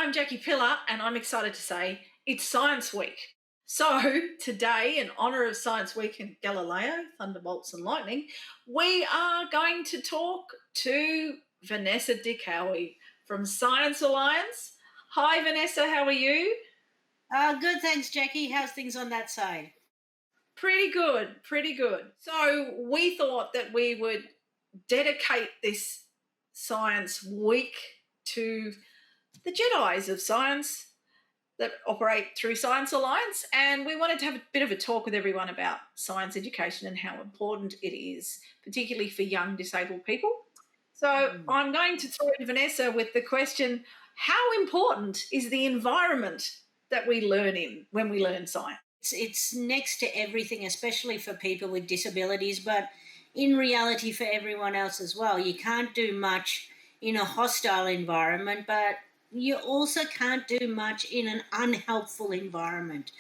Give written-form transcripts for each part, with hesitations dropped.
I'm Jacci Pillar, and I'm excited to say it's Science Week. So today, in honour of Science Week and Galileo, thunderbolts and lightning, we are going to talk to Vanessa de Kauwe from Science Alliance. Hi, Vanessa, how are you? Good, thanks, Jackie. How's things on that side? Pretty good, pretty good. So we thought that we would dedicate this Science Week to the J.E.D.Is of science that operate through Science Alliance, and we wanted to have a bit of a talk with everyone about science education and how important it is, particularly for young disabled people. So I'm going to throw to Vanessa with the question, how important is the environment that we learn in when we learn science? It's next to everything, especially for people with disabilities, but in reality for everyone else as well. You can't do much in a hostile environment, but you also can't do much in an unhelpful environment,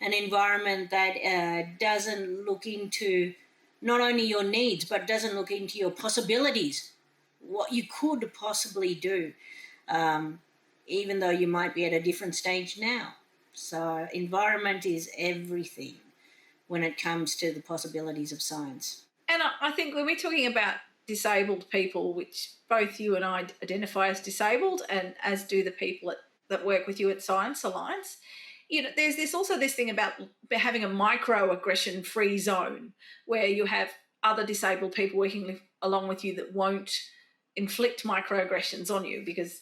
an environment that doesn't look into not only your needs, but doesn't look into your possibilities, what you could possibly do, even though you might be at a different stage now. So environment is everything when it comes to the possibilities of science. And I think when we're talking about disabled people, which both you and I identify as disabled, and as do the people that work with you at Science Alliance, there's this thing about having a microaggression-free zone where you have other disabled people working along with you that won't inflict microaggressions on you, because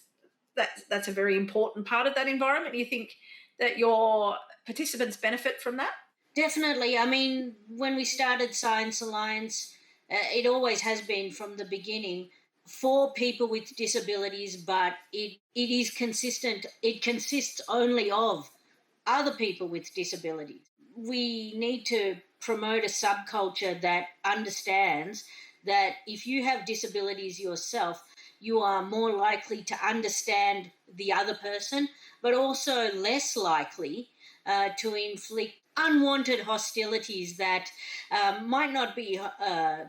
that's a very important part of that environment. You think that your participants benefit from that? Definitely. I mean, when we started Science Alliance, it always has been from the beginning for people with disabilities, but it is consistent. It consists only of other people with disabilities. We need to promote a subculture that understands that if you have disabilities yourself, you are more likely to understand the other person, but also less likely to inflict unwanted hostilities that might not be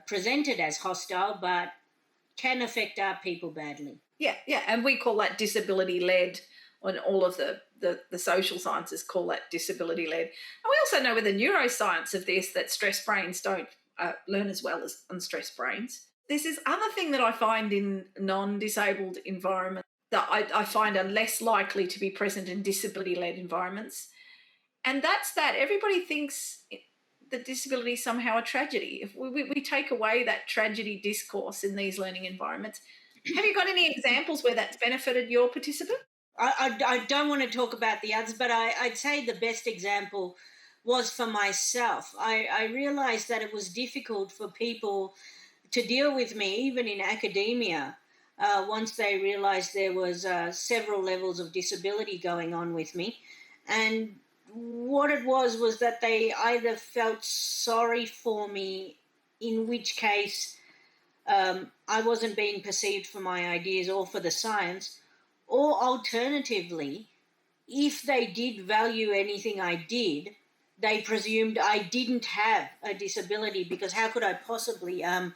presented as hostile, but can affect our people badly. Yeah, and we call that disability-led, and all of the social sciences call that disability-led. And we also know with the neuroscience of this that stressed brains don't learn as well as unstressed brains. There's this other thing that I find in non-disabled environments that I find are less likely to be present in disability-led environments, and that's that everybody thinks that disability is somehow a tragedy. If we take away that tragedy discourse in these learning environments, have you got any examples where that's benefited your participant? I don't want to talk about the others, but I'd say the best example was for myself. I realised that it was difficult for people to deal with me, even in academia, once they realised there was several levels of disability going on with me. And what it was that they either felt sorry for me, in which case I wasn't being perceived for my ideas or for the science, or alternatively, if they did value anything I did, they presumed I didn't have a disability, because how could I possibly have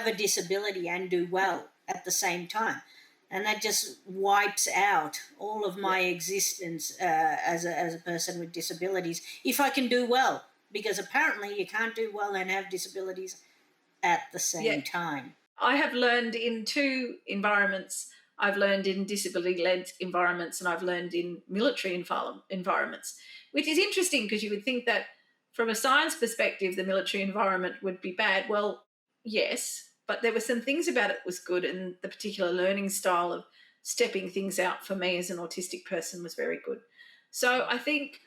a disability and do well at the same time? And that just wipes out all of my existence as a person with disabilities, if I can do well, because apparently you can't do well and have disabilities at the same time. I have learned in two environments. I've learned in disability-led environments, and I've learned in military environments, which is interesting because you would think that from a science perspective, the military environment would be bad. Well, yes, but there were some things about it was good, and the particular learning style of stepping things out for me as an autistic person was very good. So I think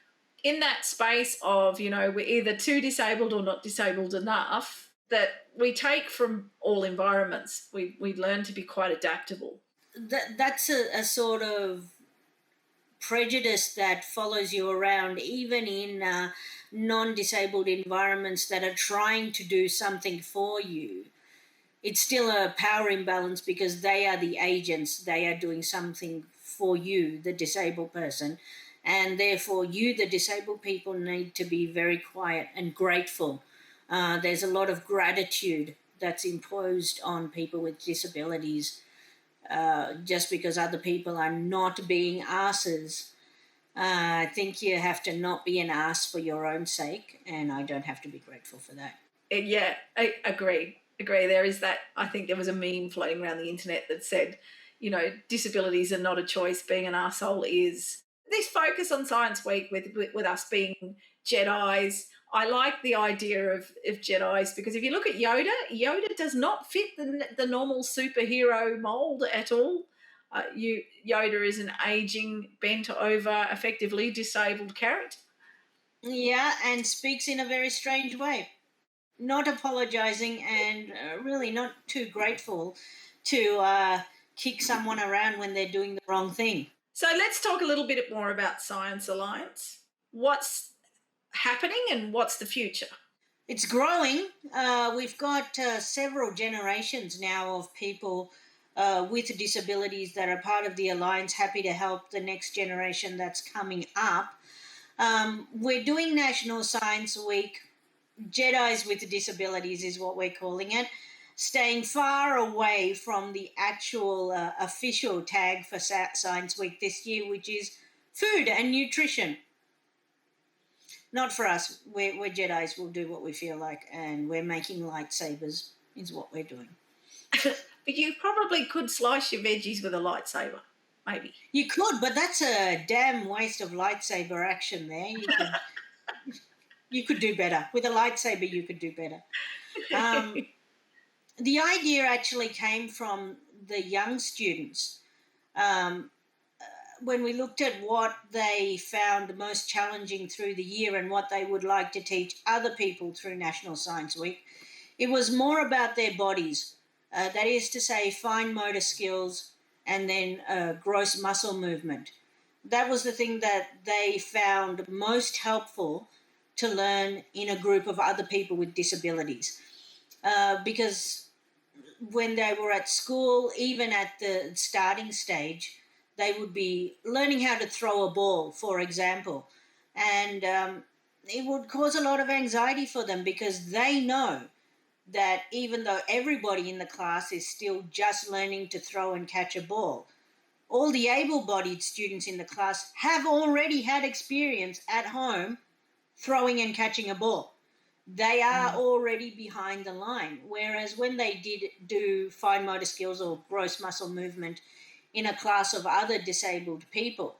in that space of, we're either too disabled or not disabled enough, that we take from all environments, we learn to be quite adaptable. That's a sort of prejudice that follows you around, even in non-disabled environments that are trying to do something for you. It's still a power imbalance because they are the agents. They are doing something for you, the disabled person, and therefore you, the disabled people, need to be very quiet and grateful. There's a lot of gratitude that's imposed on people with disabilities just because other people are not being asses. I think you have to not be an ass for your own sake, and I don't have to be grateful for that. Yeah, I agree. There is that. I think there was a meme floating around the internet that said, disabilities are not a choice. Being an arsehole is. This focus on Science Week with us being Jedis. I like the idea of Jedis because if you look at Yoda does not fit the normal superhero mold at all. Yoda is an aging, bent over, effectively disabled character. Yeah, and speaks in a very strange way. Not apologising and really not too grateful to kick someone around when they're doing the wrong thing. So let's talk a little bit more about Science Alliance. What's happening and what's the future? It's growing. We've got several generations now of people with disabilities that are part of the Alliance, happy to help the next generation that's coming up. We're doing National Science Week. Jedis with disabilities is what we're calling it. Staying far away from the actual official tag for Science Week this year, which is food and nutrition. Not for us. We're Jedis. We'll do what we feel like, and we're making lightsabers is what we're doing. But you probably could slice your veggies with a lightsaber, maybe. You could, but that's a damn waste of lightsaber action there. You could do better. With a lightsaber, you could do better. The idea actually came from the young students. When we looked at what they found most challenging through the year and what they would like to teach other people through National Science Week, it was more about their bodies. That is to say, fine motor skills and then gross muscle movement. That was the thing that they found most helpful to learn in a group of other people with disabilities. Because when they were at school, even at the starting stage, they would be learning how to throw a ball, for example. And it would cause a lot of anxiety for them because they know that even though everybody in the class is still just learning to throw and catch a ball, all the able-bodied students in the class have already had experience at home throwing and catching a ball. They are already behind the line. Whereas when they did do fine motor skills or gross muscle movement in a class of other disabled people,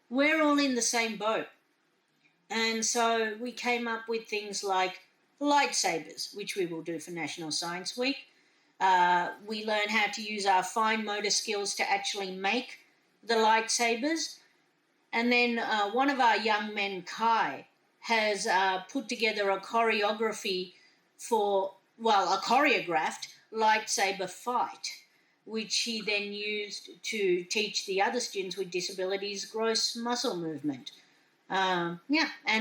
we're all in the same boat. And so we came up with things like lightsabers, which we will do for National Science Week. We learn how to use our fine motor skills to actually make the lightsabers. And then one of our young men, Kai, has put together a choreography for, a choreographed lightsaber fight, which he then used to teach the other students with disabilities gross muscle movement. And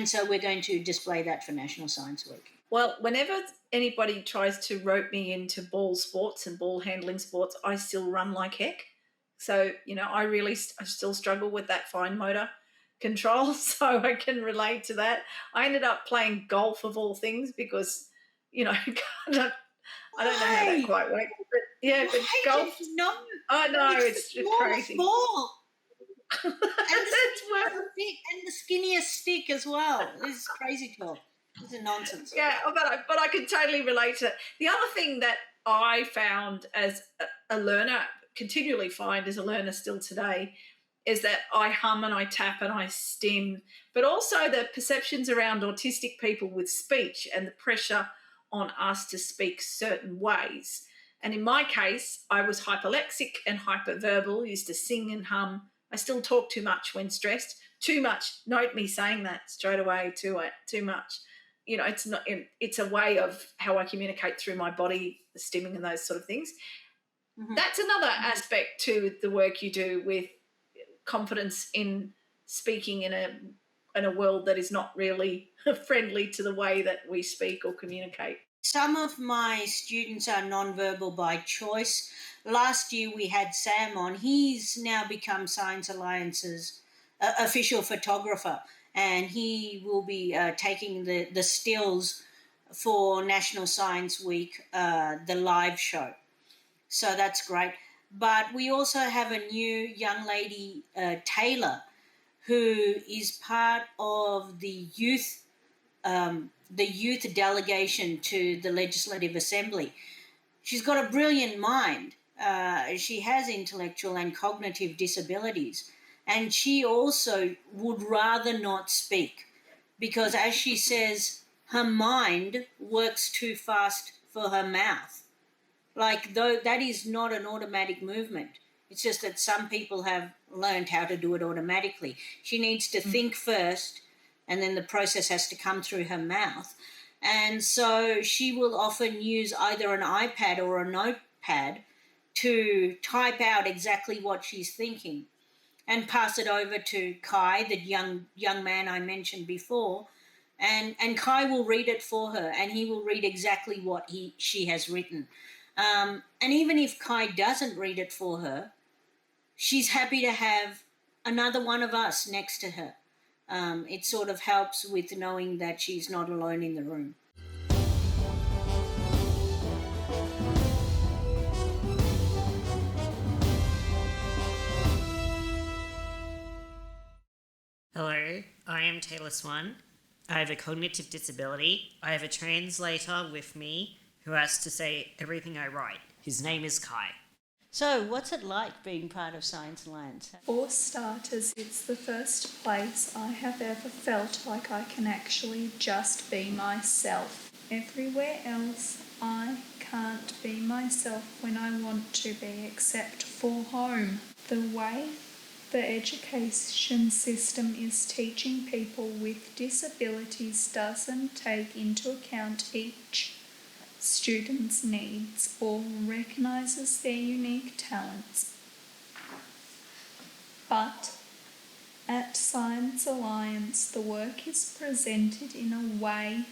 so we're going to display that for National Science Week. Well, whenever anybody tries to rope me into ball sports and ball handling sports, I still run like heck. So, I still struggle with that fine motor control, so I can relate to that. I ended up playing golf of all things because, I don't know how that quite works. But yeah, but golf. No, I know it's crazy. Ball. and the skinniest stick as well. This is crazy talk. This is nonsense. Yeah, but I could totally relate to it. The other thing that I found as a learner, continually find as a learner still today, is that I hum and I tap and I stim, but also the perceptions around autistic people with speech and the pressure on us to speak certain ways. And in my case, I was hyperlexic and hyperverbal, used to sing and hum. I still talk too much when stressed. Too much. Note me saying that straight away. Too much. It's a way of how I communicate through my body, the stimming and those sort of things. Mm-hmm. That's another aspect to the work you do with confidence in speaking in a world that is not really friendly to the way that we speak or communicate. Some of my students are nonverbal by choice. Last year we had Sam on. He's now become Science Alliance's official photographer, and he will be taking the stills for National Science Week, the live show. So that's great. But we also have a new young lady, Taylor, who is part of the youth delegation to the Legislative Assembly. She's got a brilliant mind. She has intellectual and cognitive disabilities, and she also would rather not speak because, as she says, her mind works too fast for her mouth. Like, though that is not an automatic movement. It's just that some people have learned how to do it automatically. She needs to think first, and then the process has to come through her mouth. And so she will often use either an iPad or a notepad to type out exactly what she's thinking and pass it over to Kai, the young man I mentioned before, and Kai will read it for her, and he will read exactly what she has written. And even if Kai doesn't read it for her, she's happy to have another one of us next to her. It sort of helps with knowing that she's not alone in the room. Hello, I am Taylor Swan. I have a cognitive disability. I have a translator with me who has to say everything I write. His name is Kai. So, what's it like being part of Science Alliance? For starters, it's the first place I have ever felt like I can actually just be myself. Everywhere else, I can't be myself when I want to be, except for home. The way the education system is teaching people with disabilities doesn't take into account each student's needs or recognises their unique talents. But at Science Alliance, the work is presented in a way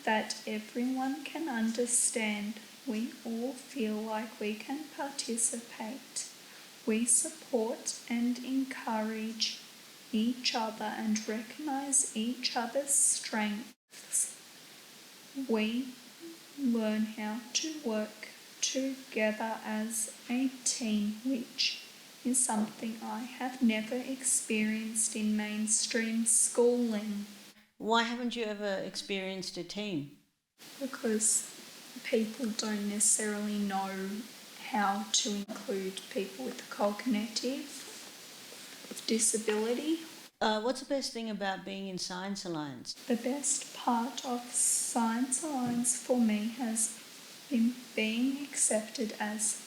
that everyone can understand. We all feel like we can participate. We support and encourage each other and recognise each other's strengths. We learn how to work together as a team, which is something I have never experienced in mainstream schooling. Why haven't you ever experienced a team? Because people don't necessarily know how to include people with cognitive disability. What's the best thing about being in Science Alliance? The best part of Science Alliance for me has been being accepted as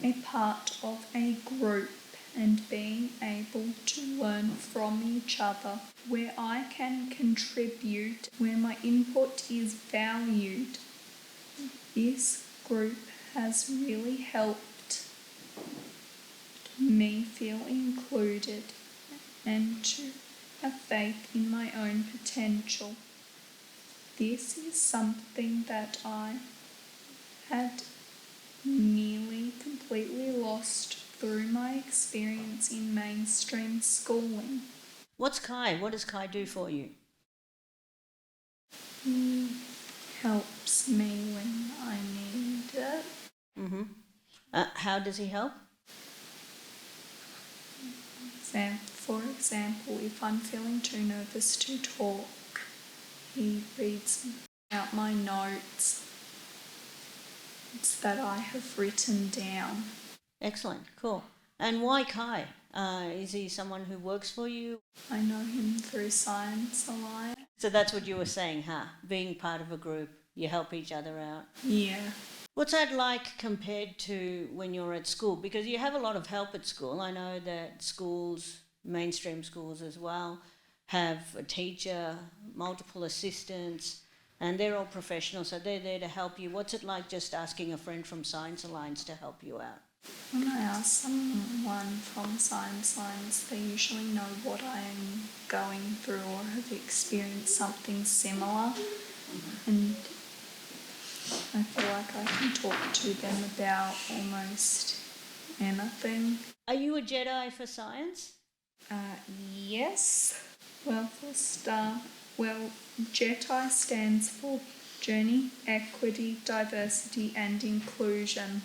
a part of a group and being able to learn from each other, where I can contribute, where my input is valued. This group has really helped me feel included and to have faith in my own potential. This is something that I had nearly completely lost through my experience in mainstream schooling. What's Kai? What does Kai do for you? He helps me when I need it. How does he help? For example, if I'm feeling too nervous to talk, he reads out my notes that I have written down. Excellent, cool. And why Kai? Is he someone who works for you? I know him through Science Alliance. So that's what you were saying, huh? Being part of a group, you help each other out. Yeah. What's that like compared to when you're at school? Because you have a lot of help at school. I know that schools, mainstream schools as well, have a teacher, multiple assistants, and they're all professionals, so they're there to help you. What's it like just asking a friend from Science Alliance to help you out? When I ask someone from Science Alliance, they usually know what I am going through or have experienced something similar, and I feel like I can talk to them about almost anything. Are you a J.E.D.I for science? Yes. Well, for start, J.E.D.I stands for Journey, Equity, Diversity and Inclusion.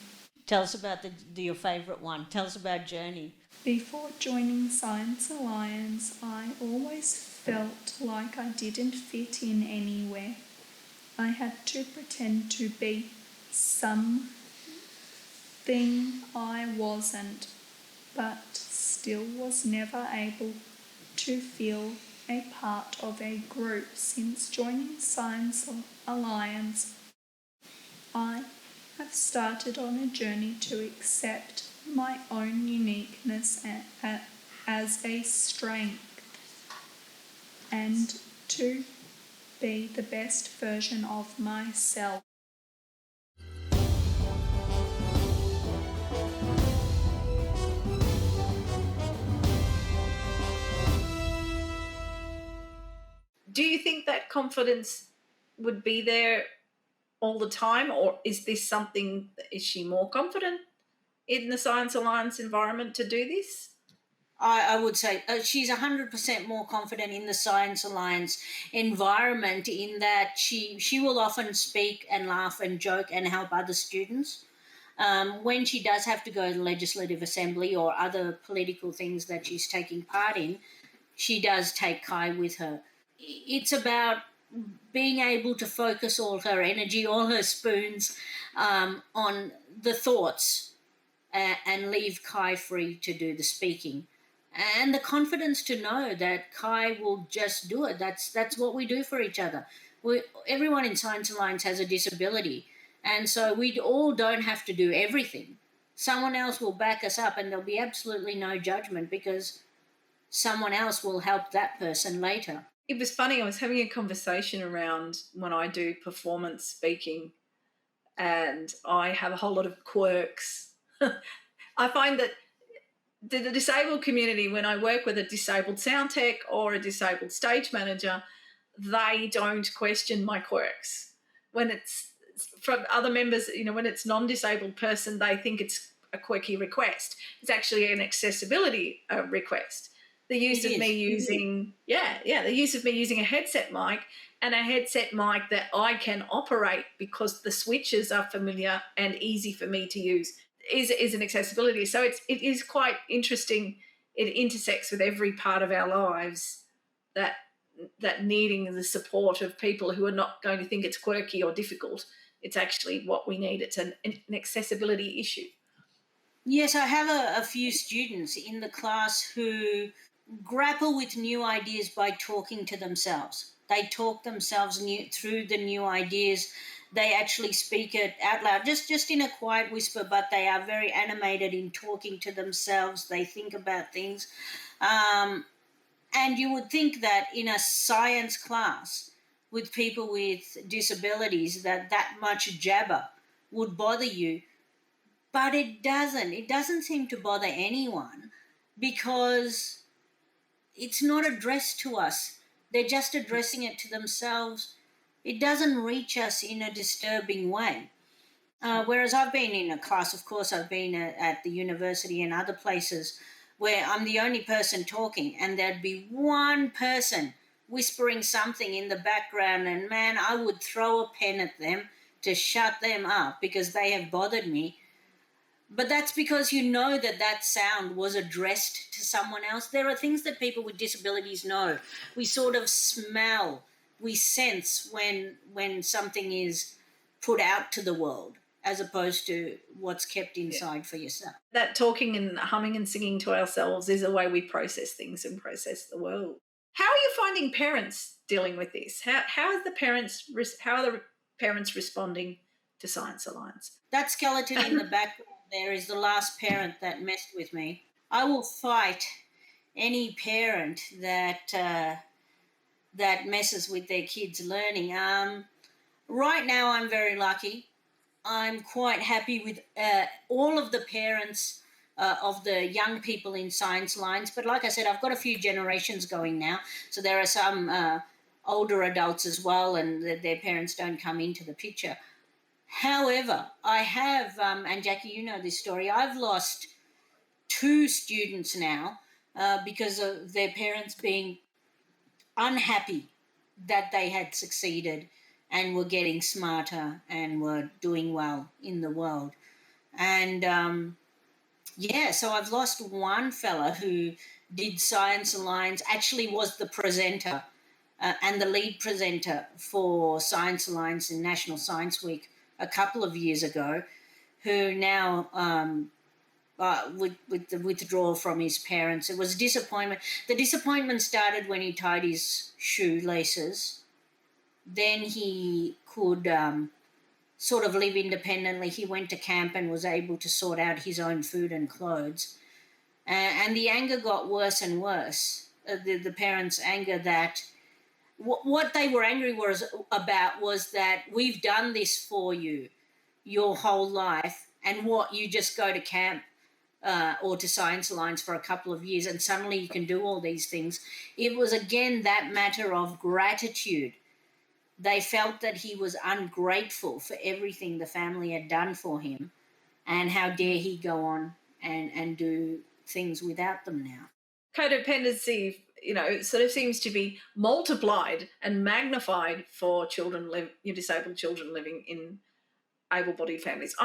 Tell us about your favourite one. Tell us about Journey. Before joining Science Alliance, I always felt like I didn't fit in anywhere. I had to pretend to be something I wasn't, but still was never able to feel a part of a group. Since joining Science Alliance, I have started on a journey to accept my own uniqueness as a strength and to be the best version of myself. Do you think that confidence would be there all the time, or is this something, is she more confident in the Science Alliance environment to do this? I would say she's 100% more confident in the Science Alliance environment, in that she will often speak and laugh and joke and help other students. When she does have to go to the Legislative Assembly or other political things that she's taking part in, she does take Kai with her. It's about being able to focus all her energy, all her spoons on the thoughts and leave Kai free to do the speaking. And the confidence to know that Kai will just do it. That's what we do for each other. Everyone in Science Alliance has a disability, and so we all don't have to do everything. Someone else will back us up, and there'll be absolutely no judgment because someone else will help that person later. It was funny, I was having a conversation around when I do performance speaking, and I have a whole lot of quirks. I find that the disabled community, when I work with a disabled sound tech or a disabled stage manager, they don't question my quirks. When it's from other members, when it's non-disabled person, they think it's a quirky request. It's actually an accessibility request. The use of me using, the use of me using a headset mic, and a headset mic that I can operate because the switches are familiar and easy for me to use, is an accessibility. So it is quite interesting. It intersects with every part of our lives, that needing the support of people who are not going to think it's quirky or difficult. It's actually what we need. It's an accessibility issue. Yes, I have a few students in the class who grapple with new ideas by talking to themselves. They talk themselves through the new ideas. They actually speak it out loud, just in a quiet whisper, but they are very animated in talking to themselves. They think about things. And you would think that in a science class with people with disabilities that much jabber would bother you. But it doesn't. It doesn't seem to bother anyone because it's not addressed to us. They're just addressing it to themselves. It doesn't reach us in a disturbing way. Whereas I've been in a class, of course, I've been at the university and other places where I'm the only person talking, and there'd be one person whispering something in the background, and man, I would throw a pen at them to shut them up because they have bothered me. But that's because you know that sound was addressed to someone else. There are things that people with disabilities know. We sort of smell, we sense when something is put out to the world, as opposed to what's kept inside for yourself. That talking and humming and singing to ourselves is a way we process things and process the world. How are you finding parents dealing with this? How are the parents responding to Science Alliance? That skeleton in the background there is the last parent that messed with me. I will fight any parent that messes with their kids' learning. Right now, I'm very lucky. I'm quite happy with all of the parents of the young people in Science Alliance. But like I said, I've got a few generations going now. So there are some older adults as well, and their parents don't come into the picture. However, I have, and Jackie, you know this story, I've lost 2 students now because of their parents being unhappy that they had succeeded and were getting smarter and were doing well in the world. And so I've lost one fella who did Science Alliance, actually was the presenter and the lead presenter for Science Alliance in National Science Week a couple of years ago, who now, with the withdrawal from his parents, it was disappointment. The disappointment started when he tied his shoelaces. Then he could sort of live independently. He went to camp and was able to sort out his own food and clothes. And the anger got worse and worse. The parents' anger that what they were angry about was that we've done this for you your whole life, and what, you just go to camp or to Science Alliance for a couple of years and suddenly you can do all these things. It was again that matter of gratitude. They felt that he was ungrateful for everything the family had done for him, and how dare he go on and do things without them now. Codependency, sort of seems to be multiplied and magnified for disabled children living in able-bodied families.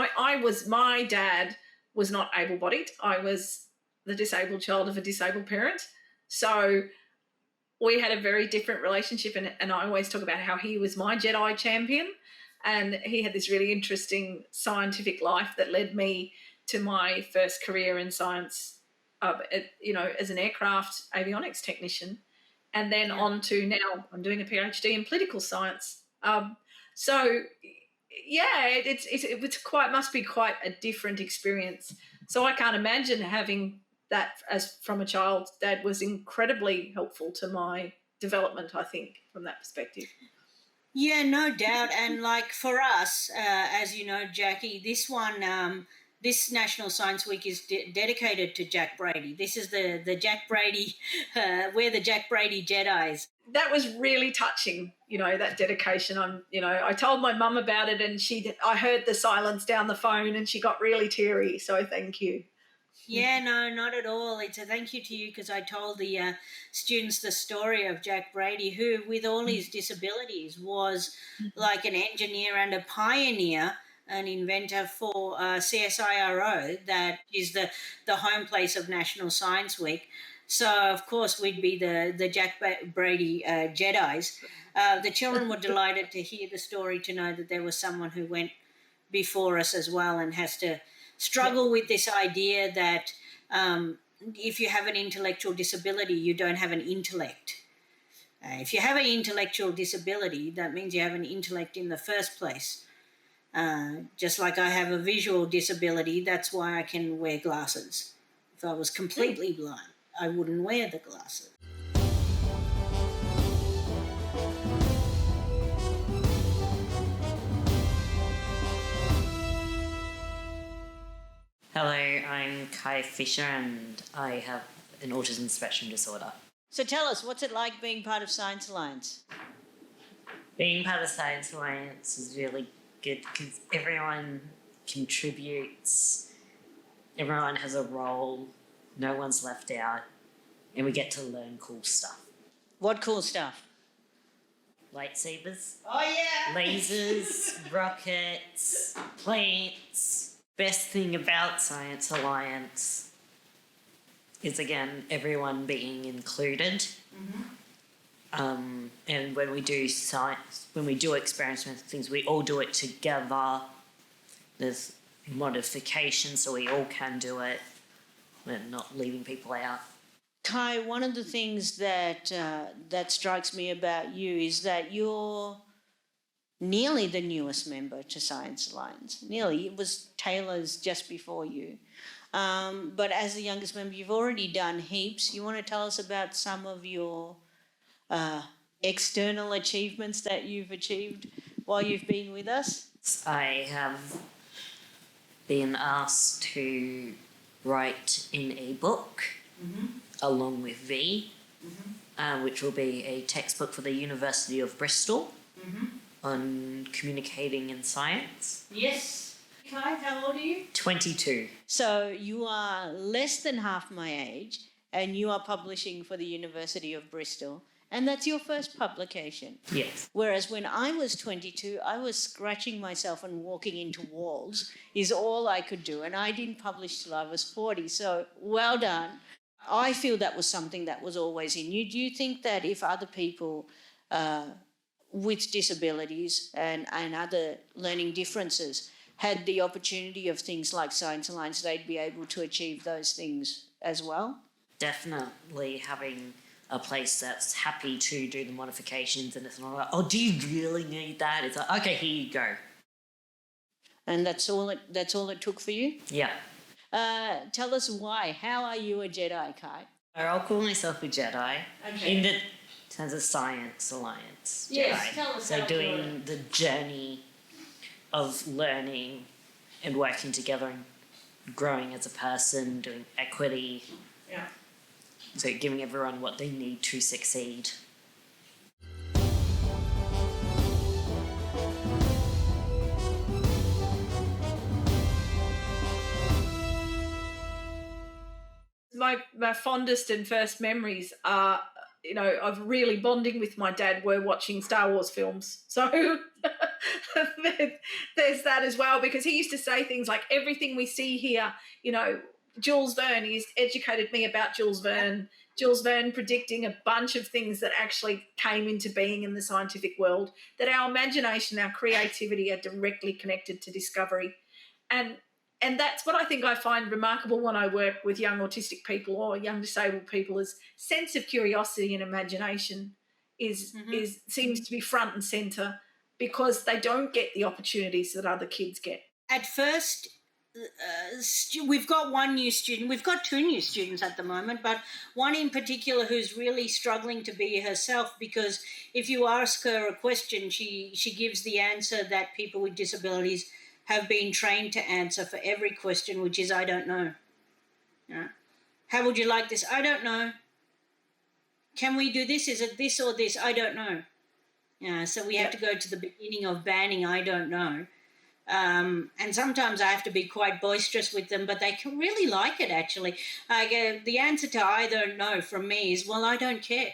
My dad was not able-bodied. I was the disabled child of a disabled parent. So we had a very different relationship, and I always talk about how he was my J.E.D.I champion, and he had this really interesting scientific life that led me to my first career in science, as an aircraft avionics technician, and then on to now I'm doing a PhD in political science. Must be quite a different experience. So I can't imagine having that as from a child. That was incredibly helpful to my development, I think, from that perspective. Yeah, no doubt. And like for us, as you know, Jackie, this National Science Week is dedicated to Jack Brady. This is the Jack Brady, we're the Jack Brady Jedis. That was really touching, that dedication. I told my mum about it, and I heard the silence down the phone and she got really teary. So thank you. Yeah, no, not at all. It's a thank you to you, because I told the students the story of Jack Brady, who, with all his disabilities, was like an engineer and a pioneer, an inventor for CSIRO, that is the home place of National Science Week. So, of course, we'd be the Jack Brady Jedis. The children were delighted to hear the story, to know that there was someone who went before us as well and has to struggle with this idea that if you have an intellectual disability, you don't have an intellect. If you have an intellectual disability, that means you have an intellect in the first place. Just like I have a visual disability, that's why I can wear glasses. If I was completely blind, I wouldn't wear the glasses. Hello, I'm Kai Fisher and I have an autism spectrum disorder. So tell us, what's it like being part of Science Alliance? Being part of Science Alliance is really good because everyone contributes, everyone has a role, no one's left out, and we get to learn cool stuff. What cool stuff? Lightsabers. Oh, yeah! Lasers, rockets, plants. Best thing about Science Alliance is, again, everyone being included. Mm-hmm. And when we do science, when we do experiments and things, we all do it together. There's modifications, so we all can do it. We're not leaving people out. Kai, one of the things that strikes me about you is that you're nearly the newest member to Science Alliance. Nearly. It was Taylor's just before you. But as the youngest member, you've already done heaps. You want to tell us about some of your external achievements that you've achieved while you've been with us? I have been asked to write in a book along with V, which will be a textbook for the University of Bristol. On communicating in science. Yes. Kai, how old are you? 22. So you are less than half my age, and you are publishing for the University of Bristol, And that's your first publication. Yes. Whereas when I was 22, I was scratching myself and walking into walls is all I could do. And I didn't publish till I was 40. So well done. I feel that was something that was always in you. Do you think that if other people with disabilities and other learning differences had the opportunity of things like Science Alliance, they'd be able to achieve those things as well? Definitely having a place that's happy to do the modifications, and it's not like, oh, do you really need that? It's like, okay, here you go. And that's all it took for you? Yeah. Tell us why. How are you a Jedi, Kai? I'll call myself a Jedi Okay. in the terms of Science Alliance Yes, Jedi. tell us so how doing the journey of learning and working together and growing as a person, doing equity. Yeah. So giving everyone what they need to succeed. My fondest and first memories are, of really bonding with my dad were watching Star Wars films. So there's that as well, because he used to say things like, everything we see here, Jules Verne, he's educated me about Jules Verne. Jules Verne predicting a bunch of things that actually came into being in the scientific world, that our imagination, our creativity are directly connected to discovery. And that's what I think I find remarkable when I work with young autistic people or young disabled people, is sense of curiosity and imagination seems to be front and centre, because they don't get the opportunities that other kids get. At first, we've got one new student. We've got two new students at the moment, but one in particular who's really struggling to be herself, because if you ask her a question, she gives the answer that people with disabilities have been trained to answer for every question, which is, I don't know. Yeah. How would you like this? I don't know. Can we do this? Is it this or this? I don't know. Yeah, so we have to go to the beginning of banning I don't know. And sometimes I have to be quite boisterous with them, but they can really like it, actually. The answer to I don't know from me is, well, I don't care.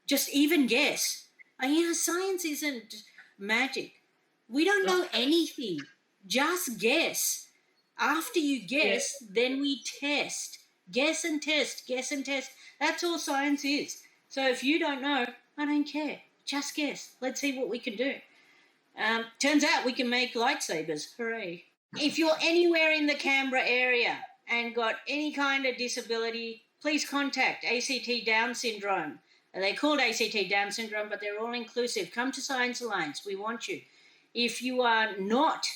Just even guess. Science isn't magic. We don't know anything. Just guess. After you guess, then we test. Guess and test, guess and test. That's all science is. So if you don't know, I don't care. Just guess. Let's see what we can do. Turns out we can make lightsabers. Hooray. If you're anywhere in the Canberra area and got any kind of disability, please contact ACT Down Syndrome. They're called ACT Down Syndrome, but they're all inclusive. Come to Science Alliance. We want you. If you are not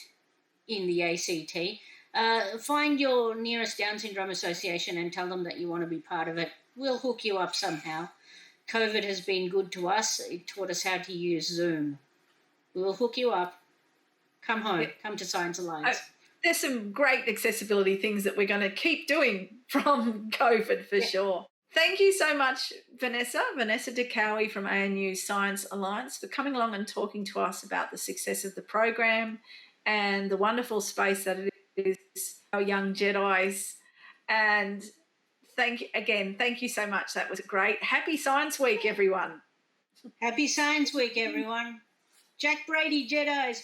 in the ACT, find your nearest Down Syndrome Association and tell them that you want to be part of it. We'll hook you up somehow. COVID has been good to us. It taught us how to use Zoom. We'll hook you up. Come home. Come to Science Alliance. There's some great accessibility things that we're going to keep doing from COVID for sure. Thank you so much, Vanessa de Kauwe from ANU Science Alliance, for coming along and talking to us about the success of the program and the wonderful space that it is, our young Jedis. And thank you so much. That was great. Happy Science Week, everyone. Happy Science Week, everyone. Jack Brady, Jedis.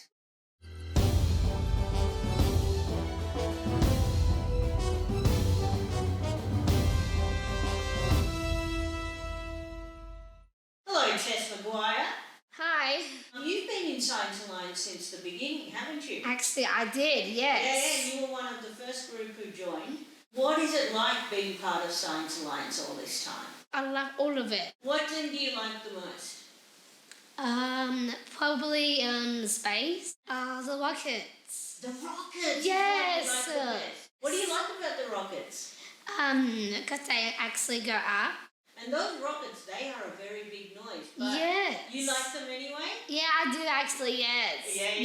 Hello, Tess McGuire. Hi. You've been in Science Alliance since the beginning, haven't you? Actually, I did, yes. Yeah, you were one of the first group who joined. What is it like being part of Science Alliance all this time? I love all of it. What thing do you like the most? Probably space. The rockets. The rockets! Yes. What do you like about the rockets? Because they actually go up. And those rockets, they are a very big noise. But Yes. you like them anyway? Yeah, I do actually, yes. Yeah, you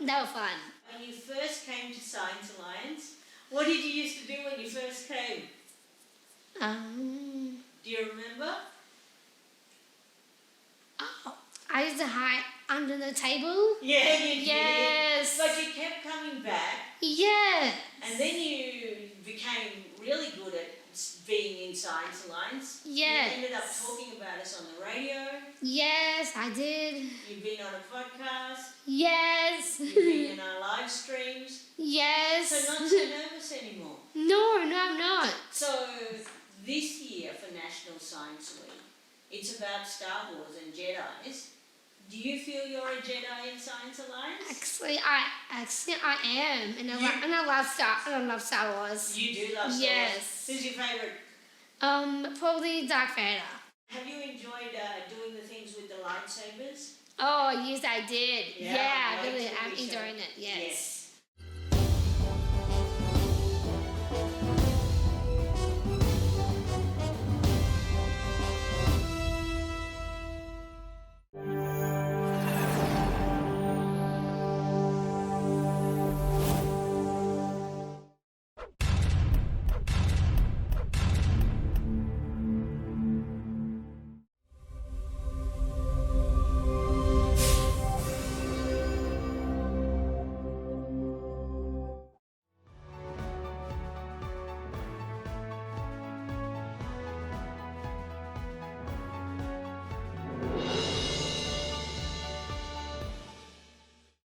they love were fun. When you first came to Science Alliance, what did you used to do when you first came? Do you remember? Oh, I used to hide under the table. Yeah, you did. Yes. But you kept coming back. Yes. And then you became really good at being in Science Alliance. Yes. You ended up talking about us on the radio. Yes, I did. You've been on a podcast. Yes. You've been in our live streams. Yes. So not so nervous anymore. No, I'm not. So this year for National Science Week, it's about Star Wars and Jedi's. Do you feel you're a Jedi in Science Alliance? Actually, I am, and I love Star Wars. You do love Star Wars. Yes. Who's your favourite? Probably Darth Vader. Have you enjoyed doing the things with the lightsabers? Oh, yes, I did. Yeah, Yeah, I really, like I'm to be enjoying it. Yes.